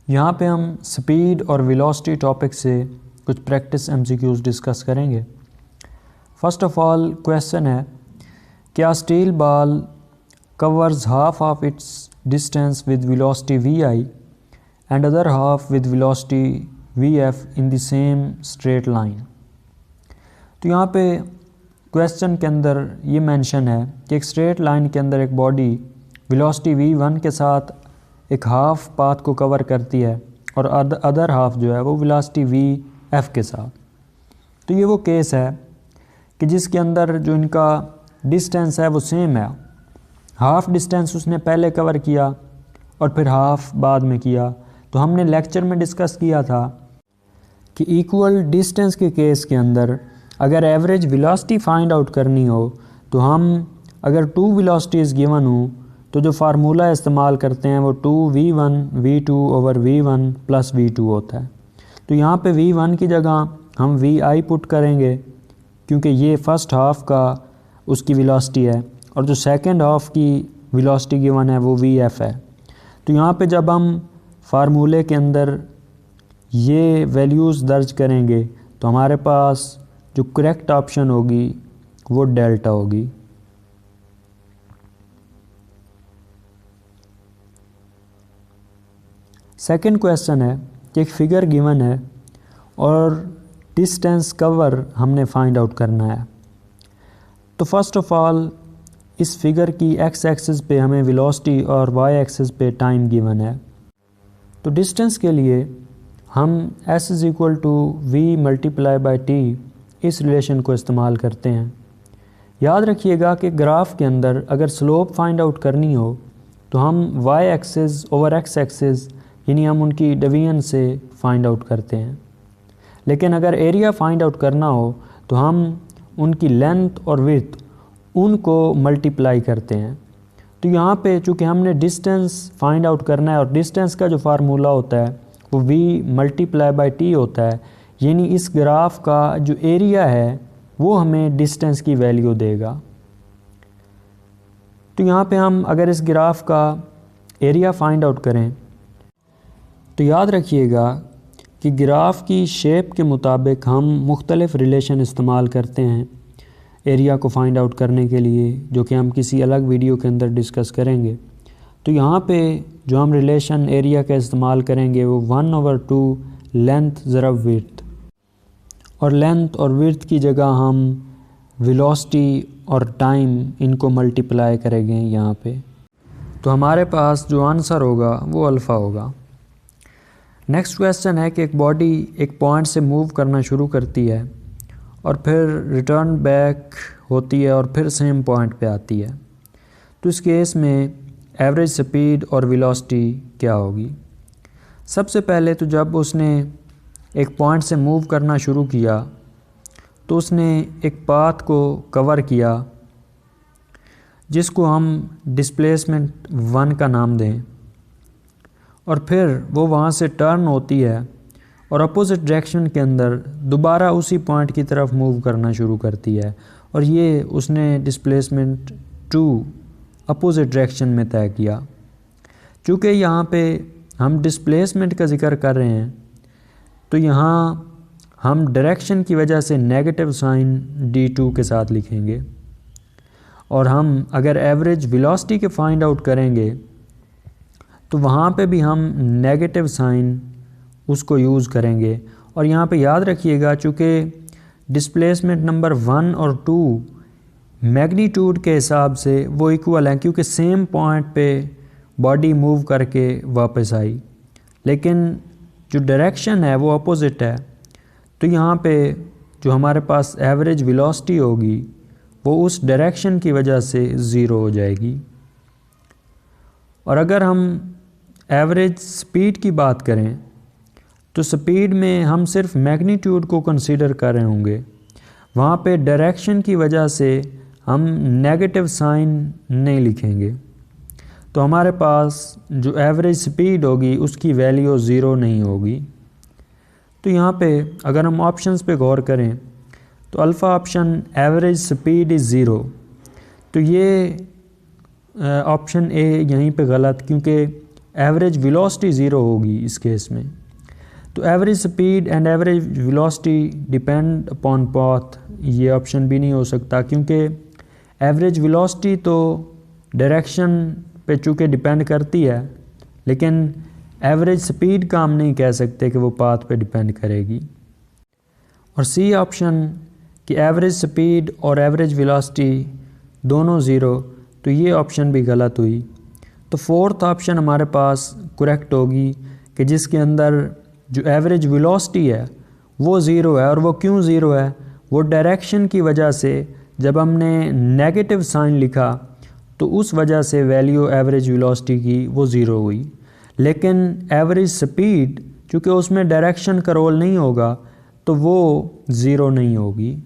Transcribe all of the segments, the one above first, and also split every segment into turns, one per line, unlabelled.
यहाँ पे हम स्पीड और वेलोसिटी टॉपिक से कुछ प्रैक्टिस एमसीक्यूज डिस्कस करेंगे। फर्स्ट ऑफ ऑल क्वेश्चन है, क्या steel ball covers half of its distance with velocity vi and other half with velocity vf in the same straight line. तो यहाँ पे question के अंदर ये मेंशन है कि एक स्ट्रेट लाइन के अंदर एक बॉडी वेलोसिटी v1 के साथ एक हाफ पाथ को कवर करती है और अदर हाफ जो है वो वेलोसिटी vf के साथ। तो ये वो केस है कि जिसके अंदर जो इनका डिस्टेंस है वो सेम है। हाफ डिस्टेंस उसने पहले कवर किया और फिर हाफ बाद में किया। तो हमने लेक्चर में डिस्कस किया था कि इक्वल डिस्टेंस के केस के अंदर अगर एवरेज वेलोसिटी फाइंड आउट करनी हो तो हम अगर 2 वेलोसिटीज़ गिवन हो तो जो फार्मूला इस्तेमाल करते हैं वो 2v1 v2 over v1 plus v2 होता है। तो यहाँ पे v1 की जगह हम vi पुट करेंगे क्योंकि ये फर्स्ट हाफ का उसकी वेलोसिटी है और जो सेकंड हाफ की वेलोसिटी गिवन है वो vf है। तो यहाँ पे जब हम फार्मूले के अंदर ये वैल्यूज़ दर्ज करेंगे तो हमारे पास जो करेक्ट ऑप्शन होगी वो डेल्टा होगी। सेकंड क्वेश्चन है कि एक फिगर गिवन है और डिस्टेंस कवर हमने फाइंड आउट करना है। तो फर्स्ट ऑफ ऑल इस फिगर की एक्स एक्सिस पे हमें वेलोसिटी और वाई एक्सिस पे टाइम गिवन है। तो डिस्टेंस के लिए हम s is equal to v multiply by t इस रिलेशन को इस्तेमाल करते हैं। याद रखिएगा कि ग्राफ के अंदर अगर स्लोप फाइंड आउट करनी हो तो हम y axis over x axis यानी हम उनकी डिवीजन से फाइंड आउट करते हैं। लेकिन अगर एरिया फाइंड आउट करना हो तो हम उनकी लेंथ और विड्थ उनको मल्टीप्लाई करते हैं। तो यहाँ पे चूँकि हमने डिस्टेंस फाइंड आउट करना है और डिस्टेंस का जो फार्मूला होता है वो v मल्टीप्लाई बाई t होता है, यानी इस ग्राफ का जो एरिया है वो हमें डिस्टेंस की वैल्यू देगा। तो यहाँ पे हम अगर इस ग्राफ का एरिया फाइंड आउट करें तो याद रखिएगा कि ग्राफ की शेप के मुताबिक हम मुख्तलिफ़ रिलेशन इस्तेमाल करते हैं एरिया को फाइंड आउट करने के लिए, जो कि हम किसी अलग वीडियो के अंदर डिस्कस करेंगे। तो यहाँ पे जो हम रिलेशन एरिया का इस्तेमाल करेंगे वो 1/2 लेंथ ज़रब विड्थ, और लेंथ और विड्थ की जगह हम वेलोसिटी और टाइम इनको मल्टीप्लाई करेंगे यहाँ पे। तो हमारे पास जो आंसर होगा वो अल्फ़ा होगा। नेक्स्ट क्वेश्चन है कि एक बॉडी एक पॉइंट से मूव करना शुरू करती है और फिर रिटर्न बैक होती है और फिर सेम पॉइंट पे आती है। तो इस केस में एवरेज स्पीड और वेलोसिटी क्या होगी? सबसे पहले तो जब उसने एक पॉइंट से मूव करना शुरू किया तो उसने एक पाथ को कवर किया जिसको हम डिस्प्लेसमेंट 1 का नाम दें, और फिर वो वहाँ से टर्न होती है और अपोजिट डायरेक्शन के अंदर दोबारा उसी पॉइंट की तरफ मूव करना शुरू करती है, और ये उसने डिस्प्लेसमेंट 2 अपोजिट डायरेक्शन में तय किया। चूँकि यहाँ पे हम डिस्प्लेसमेंट का ज़िक्र कर रहे हैं तो यहाँ हम डायरेक्शन की वजह से नेगेटिव साइन d2 के साथ लिखेंगे, और हम अगर एवरेज वेलोसिटी के फाइंड आउट करेंगे तो वहाँ पे भी हम नेगेटिव साइन उसको यूज़ करेंगे। और यहाँ पे याद रखिएगा चूँकि डिस्प्लेसमेंट नंबर 1 और 2 मैग्नीट्यूड के हिसाब से वो इक्वल हैं, क्योंकि सेम पॉइंट पे बॉडी मूव करके वापस आई, लेकिन जो डायरेक्शन है वो अपोजिट है। तो यहाँ पे जो हमारे पास एवरेज वेलोसिटी होगी वो उस डायरेक्शन की वजह से ज़ीरो हो जाएगी। और अगर हम एवरेज स्पीड की बात करें तो स्पीड में हम सिर्फ मैग्नीट्यूड को कंसीडर कर रहे होंगे, वहाँ पे डायरेक्शन की वजह से हम नेगेटिव साइन नहीं लिखेंगे। तो हमारे पास जो एवरेज स्पीड होगी उसकी वैल्यू 0 नहीं होगी। तो यहाँ पे अगर हम ऑप्शंस पे गौर करें तो alpha option average speed is 0, तो ये ऑप्शन ए यहीं पे गलत, क्योंकि एवरेज वेलोसिटी ज़ीरो होगी इस केस में। तो average speed and average velocity depend upon path, ये ऑप्शन भी नहीं हो सकता, क्योंकि एवरेज वेलोसिटी तो डायरेक्शन पे चूँकि डिपेंड करती है, लेकिन एवरेज स्पीड का हम नहीं कह सकते कि वो पाथ पे डिपेंड करेगी। और सी ऑप्शन कि एवरेज स्पीड और एवरेज वेलोसिटी दोनों ज़ीरो, तो ये ऑप्शन भी गलत हुई। तो फोर्थ ऑप्शन हमारे पास करेक्ट होगी कि जिसके अंदर जो एवरेज वेलोसिटी है वो ज़ीरो है। और वो क्यों ज़ीरो है? वो डायरेक्शन की वजह से जब हमने नेगेटिव साइन लिखा तो उस वजह से वैल्यू एवरेज वेलोसिटी की वो ज़ीरो हुई। लेकिन एवरेज स्पीड चूँकि उसमें डायरेक्शन का रोल नहीं होगा तो वो ज़ीरो नहीं होगी।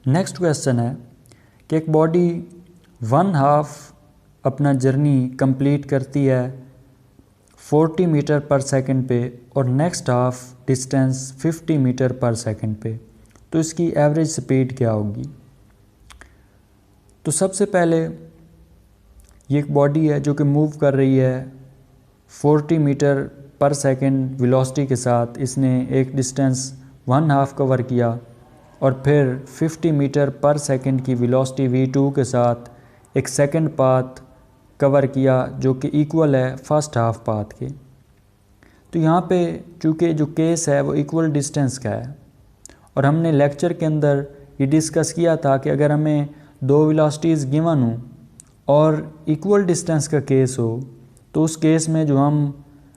नेक्स्ट क्वेश्चन है कि एक बॉडी 1/2 अपना जर्नी कंप्लीट करती है 40 मीटर पर सेकंड पे और next half distance 50 metre per second पे, तो इसकी एवरेज स्पीड क्या होगी? तो सबसे पहले ये एक बॉडी है जो कि मूव कर रही है 40 मीटर पर सेकंड वेलोसिटी के साथ। इसने एक डिस्टेंस 1/2 कवर किया और फिर 50 मीटर पर सेकंड की वेलोसिटी v2 के साथ एक सेकंड पाथ कवर किया जो कि इक्वल है फर्स्ट हाफ पाथ के। तो यहाँ पे चूँकि जो केस है वो इक्वल डिस्टेंस का है और हमने लेक्चर के अंदर ये डिस्कस किया था कि अगर हमें दो वेलोसिटीज़ गिवन हो और इक्वल डिस्टेंस का केस हो तो उस केस में जो हम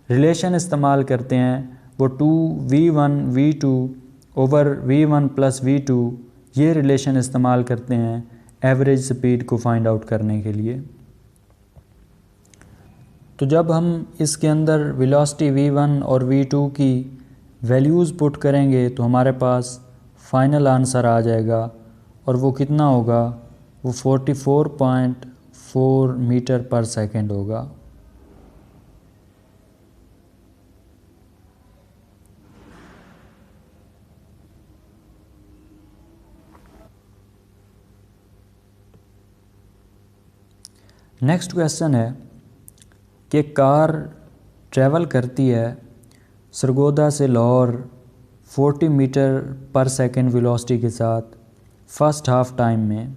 रिलेशन इस्तेमाल करते हैं वो 2v1 v2 over v1 plus v2 ये रिलेशन इस्तेमाल करते हैं एवरेज स्पीड को फाइंड आउट करने के लिए। तो जब हम इसके अंदर वेलोसिटी v1 और v2 की वैल्यूज़ पुट करेंगे तो हमारे पास फाइनल आंसर आ जाएगा और वो कितना होगा? वो 44.4 मीटर पर सेकंड होगा। नेक्स्ट क्वेश्चन है कि कार ट्रैवल करती है सरगोदा से Lahore 40 metre per second velocity के साथ फर्स्ट हाफ टाइम में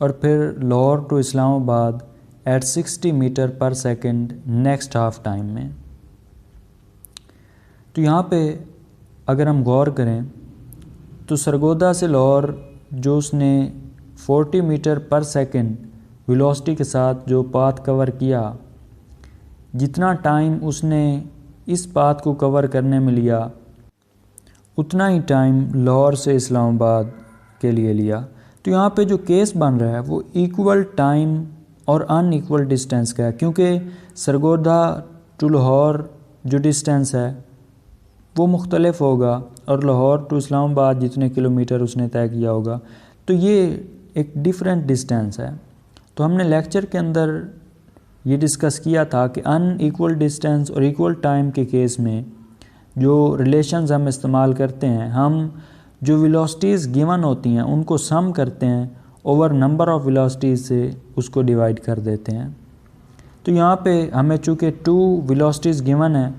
और फिर Lahore to Islamabad at 60 metre per second next half time में। तो यहाँ पे अगर हम गौर करें तो सरगोदा से लाहौर जो उसने 40 मीटर पर सेकंड वेलोसिटी के साथ जो पाथ कवर किया, जितना टाइम उसने इस पाथ को कवर करने में लिया उतना ही टाइम लाहौर से इस्लामाबाद के लिए लिया। तो यहाँ पे जो केस बन रहा है वो इक्वल टाइम और अनइक्वल डिस्टेंस का है, क्योंकि सरगोदा टू लाहौर जो डिस्टेंस है वो मुख्तलिफ होगा और लाहौर टू इस्लामाबाद जितने किलोमीटर उसने तय किया होगा तो ये एक डिफरेंट डिस्टेंस है। तो हमने लेक्चर के अंदर ये डिस्कस किया था कि अनइक्वल डिस्टेंस और इक्वल टाइम के केस में जो रिलेशंस हम इस्तेमाल करते हैं, हम जो वेलोसिटीज़ गिवन होती हैं उनको सम करते हैं ओवर नंबर ऑफ़ वेलोसिटीज़ से उसको डिवाइड कर देते हैं। तो यहाँ पे हमें चूँकि 2 वेलोसिटीज़ गिवन है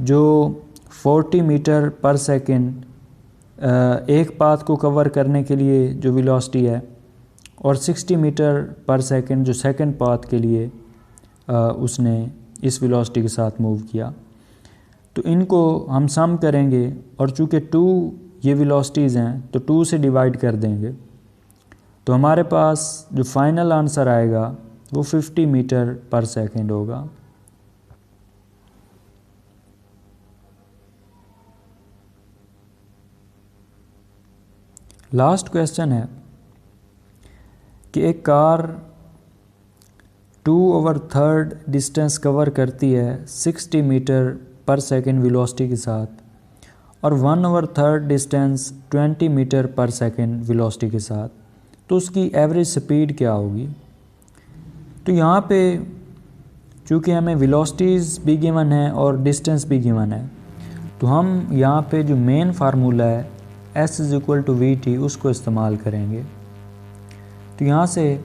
जो 40 मीटर पर सेकंड एक पाथ को कवर करने के लिए जो वेलोसिटी है और 60 मीटर पर सेकंड जो सेकंड पाथ के लिए उसने इस वेलोसिटी के साथ मूव किया। तो इनको हम सम करेंगे और चूँकि 2 ये वेलोसिटीज़ हैं तो 2 से डिवाइड कर देंगे तो हमारे पास जो फाइनल आंसर आएगा वो 50 मीटर पर सेकंड होगा। लास्ट क्वेश्चन है कि एक कार 2/3 डिस्टेंस कवर करती है 60 मीटर पर सेकंड वेलोसिटी के साथ और 1/3 distance 20 metre per second velocity के साथ, तो उसकी एवरेज स्पीड क्या होगी? तो यहाँ पे चूँकि हमें वेलोसिटीज़ भी गिवन है और डिस्टेंस भी गिवन है तो हम यहाँ पे जो मेन फार्मूला है s is equal to v t उसको इस्तेमाल करेंगे। तो यहाँ से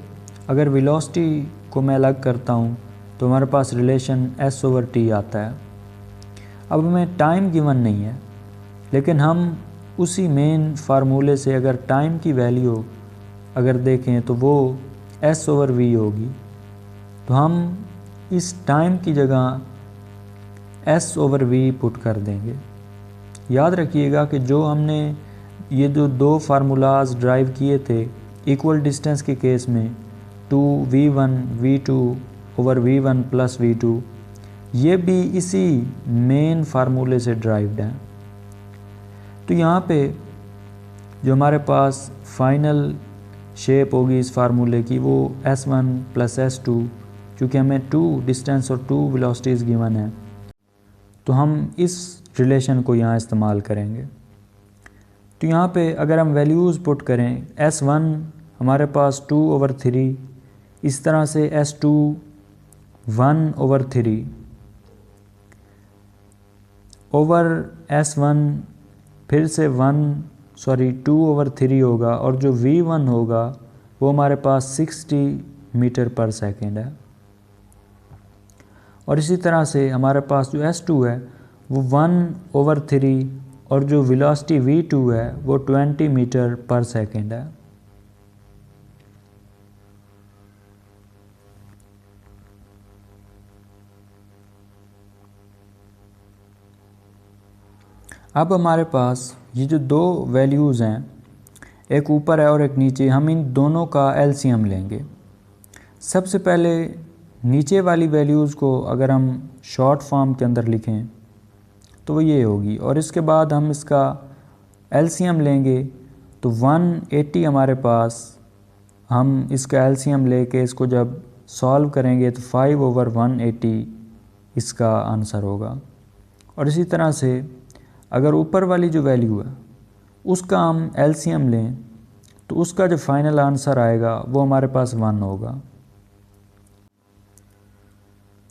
अगर वेलोसिटी को मैं अलग करता हूँ तो हमारे पास रिलेशन s ओवर टी आता है। अब हमें टाइम गिवन नहीं है, लेकिन हम उसी मेन फार्मूले से अगर टाइम की वैल्यू अगर देखें तो वो s ओवर वी होगी। तो हम इस टाइम की जगह s ओवर वी पुट कर देंगे। याद रखिएगा कि जो हमने ये जो दो फार्मूलाज ड्राइव किए थे इक्वल डिस्टेंस के केस में 2v1 v2 over v1 plus v2, ये भी इसी मेन फार्मूले से ड्राइव्ड हैं। तो यहाँ पे जो हमारे पास फाइनल शेप होगी इस फार्मूले की वो s1 प्लस s2, चूँकि हमें 2 डिस्टेंस और 2 वेलोसिटीज़ गिवन है तो हम इस रिलेशन को यहाँ इस्तेमाल करेंगे। तो यहाँ पे अगर हम वैल्यूज़ पुट करें s1 हमारे पास 2 ओवर 3, इस तरह से s2 1 ओवर 3 ओवर s1 फिर से 2 ओवर 3 होगा और जो v1 होगा वो हमारे पास 60 मीटर पर सेकेंड है। और इसी तरह से हमारे पास जो s2 है वो 1 ओवर 3 और जो वेलोसिटी v2 है वो 20 मीटर पर सेकेंड है। अब हमारे पास ये जो दो वैल्यूज़ हैं, एक ऊपर है और एक नीचे, हम इन दोनों का एलसीएम लेंगे। सबसे पहले नीचे वाली वैल्यूज़ को अगर हम शॉर्ट फॉर्म के अंदर लिखें तो वो ये होगी, और इसके बाद हम इसका एलसीएम लेंगे तो 180 हमारे पास, हम इसका एलसीएम लेके इसको जब सॉल्व करेंगे तो 5 ओवर 180 इसका आंसर होगा। और इसी तरह से अगर ऊपर वाली जो वैल्यू है उसका हम एलसीएम लें तो उसका जो फाइनल आंसर आएगा वो हमारे पास 1 होगा।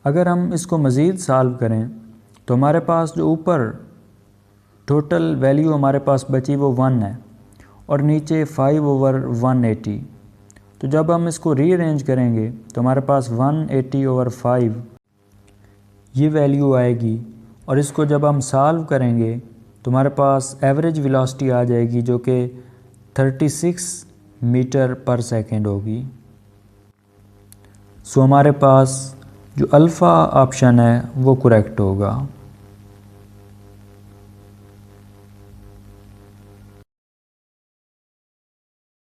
अगर हम इसको मज़ीद सॉल्व करें तो हमारे पास जो ऊपर टोटल वैल्यू हमारे पास बची वो 1 है और नीचे 5 ओवर 180। तो जब हम इसको रीअरेंज करेंगे तो हमारे पास 180 ओवर 5 ये वैल्यू आएगी, और इसको जब हम सॉल्व करेंगे तो हमारे पास एवरेज वेलोसिटी आ जाएगी जो कि 36 मीटर पर सेकेंड होगी। सो हमारे पास जो अल्फ़ा ऑप्शन है वो करेक्ट होगा।